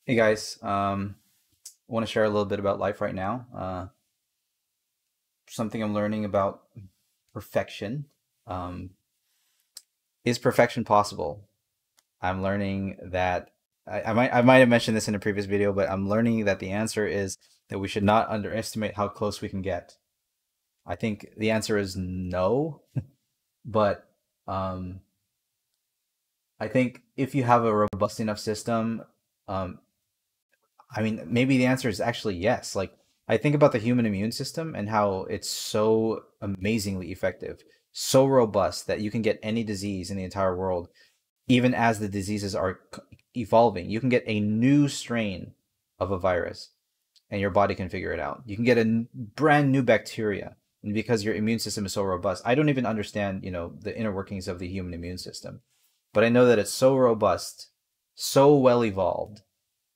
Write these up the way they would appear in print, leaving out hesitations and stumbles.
Hey guys, I want to share a little bit about life right now. Something I'm learning about perfection. Um, is perfection possible? I'm learning that I might have mentioned this in a previous video, but I'm learning that the answer is that we should not underestimate how close we can get. I think the answer is no, but um, I think if you have a robust enough system, um, I mean, maybe the answer is actually yes. Like, I think about the human immune system and how it's so amazingly effective, so robust that you can get any disease in the entire world, even as the diseases are evolving. You can get a new strain of a virus and your body can figure it out. You can get a brand new bacteria. And because your immune system is so robust, I don't even understand, the inner workings of the human immune system. But I know that it's so robust, so well evolved,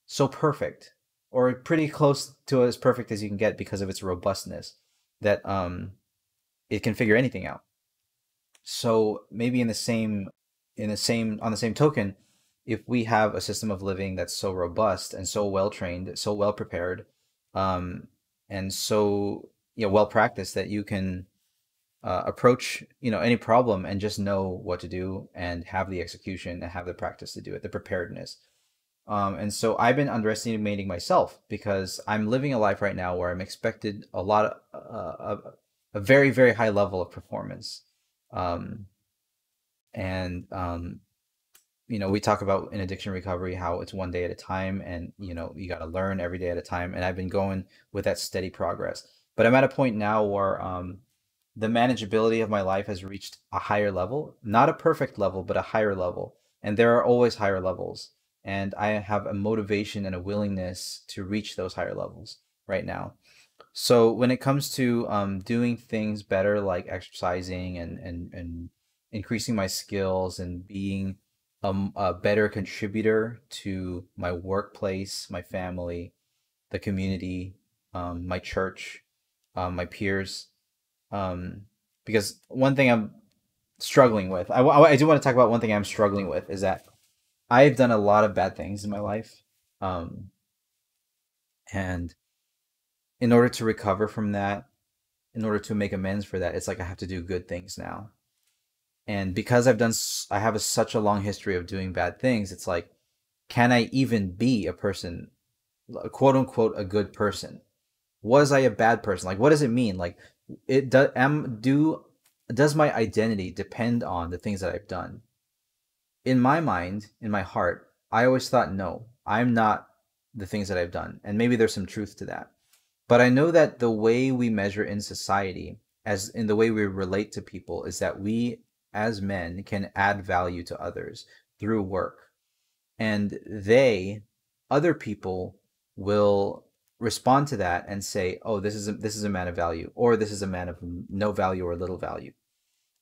so perfect, or pretty close to as perfect as you can get because of its robustness, that it can figure anything out. So maybe on the same token, if we have a system of living that's so robust and so well trained, so well prepared, um, and so well practiced that you can approach any problem and just know what to do and have the execution and have the practice to do it, the preparedness. And so I've been underestimating myself because I'm living a life right now where I'm expected a lot of a very, very high level of performance. Um, and we talk about in addiction recovery how it's one day at a time, and you got to learn every day at a time. And I've been going with that steady progress. But I'm at a point now where the manageability of my life has reached a higher level, not a perfect level, but a higher level. And there are always higher levels. And I have a motivation and a willingness to reach those higher levels right now. So when it comes to doing things better, like exercising and increasing my skills and being a better contributor to my workplace, my family, the community, my church, my peers, um, because one thing I'm struggling with, I do want to talk about one thing I'm struggling with is that I've done a lot of bad things in my life, um, and in order to recover from that, in order to make amends for that, it's like I have to do good things now. And because I have such a long history of doing bad things, it's like, can I even be a person, quote unquote, a good person? Was I a bad person? Like, what does it mean? Like, it does am do does my identity depend on the things that I've done? In my mind, in my heart, I always thought, no, I'm not the things that I've done. And maybe there's some truth to that. But I know that the way we measure in society, as in the way we relate to people, is that we as men can add value to others through work. And other people will respond to that and say, oh, this is a man of value, or this is a man of no value or little value.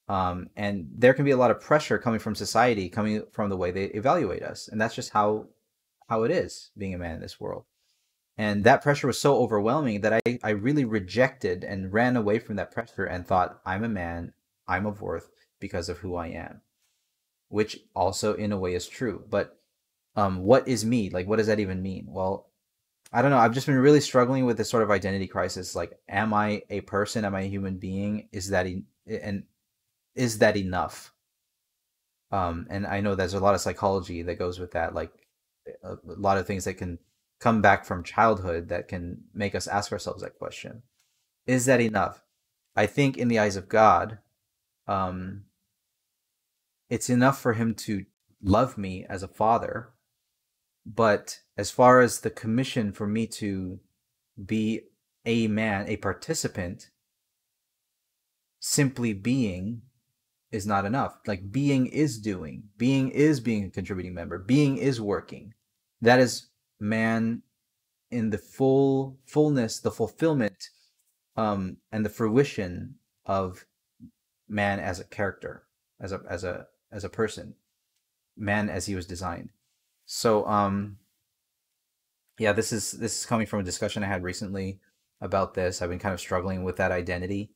And there can be a lot of pressure coming from society, coming from the way they evaluate us, and that's just how it is being a man in this world. And that pressure was so overwhelming that I really rejected and ran away from that pressure and thought, I'm a man, I'm of worth because of who I am, which also in a way is true. But what is me? Like, what does that even mean? Well, I don't know. I've just been really struggling with this sort of identity crisis. Like, am I a person? Am I a human being? And is that enough? And I know there's a lot of psychology that goes with that, like a lot of things that can come back from childhood that can make us ask ourselves that question. Is that enough? I think in the eyes of God, um, it's enough for him to love me as a father. But as far as the commission for me to be a man, a participant, simply being is not enough. Like, being is being a contributing member, being is working. That is man in the fullness, the fulfillment, and the fruition of man as a character, as a person, man as he was designed. So yeah, this is coming from a discussion I had recently about this. I've been kind of struggling with that identity.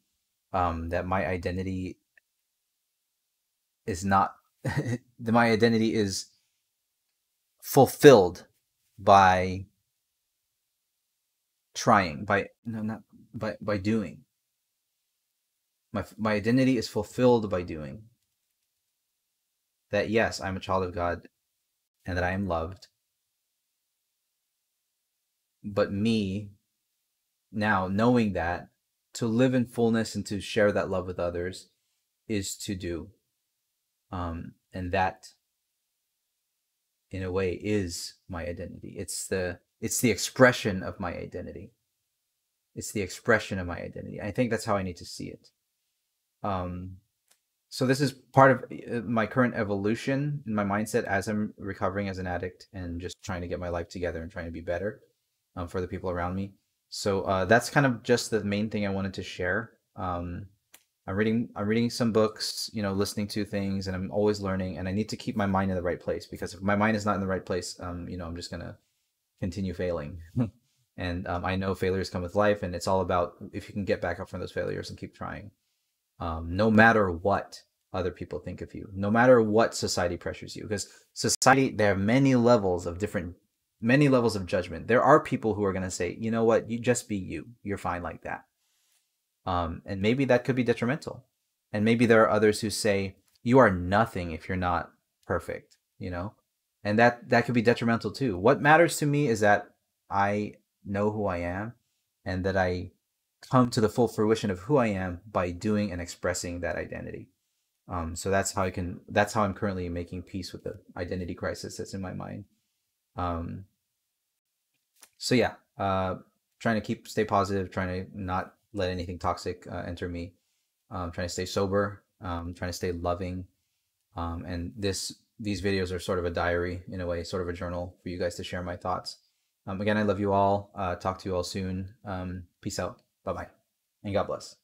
That my identity is not my identity is fulfilled by trying, by no, not by doing. My identity is fulfilled by doing. That yes, I'm a child of God and that I am loved, but me now knowing that to live in fullness and to share that love with others is to do. And that in a way is my identity. It's the expression of my identity. It's the expression of my identity. I think that's how I need to see it. Um, so this is part of my current evolution in my mindset as I'm recovering as an addict and just trying to get my life together and trying to be better for the people around me. So that's kind of just the main thing I wanted to share. I'm reading some books, listening to things, and I'm always learning. And I need to keep my mind in the right place, because if my mind is not in the right place, I'm just gonna continue failing. And I know failures come with life, and it's all about if you can get back up from those failures and keep trying, no matter what other people think of you, no matter what society pressures you, because society, there are many levels of judgment. There are people who are going to say, you know what, you just be you, you're fine like that. And maybe that could be detrimental. And maybe there are others who say you are nothing if you're not perfect. And that could be detrimental too. What matters to me is that I know who I am, and that I come to the full fruition of who I am by doing and expressing that identity. So that's how I'm currently making peace with the identity crisis that's in my mind. Um, so yeah, trying to stay positive, trying to not let anything toxic enter me, trying to stay sober, trying to stay loving. And these videos are sort of a diary in a way, sort of a journal for you guys to share my thoughts. Again, I love you all. Talk to you all soon. Peace out. Bye bye. And God bless.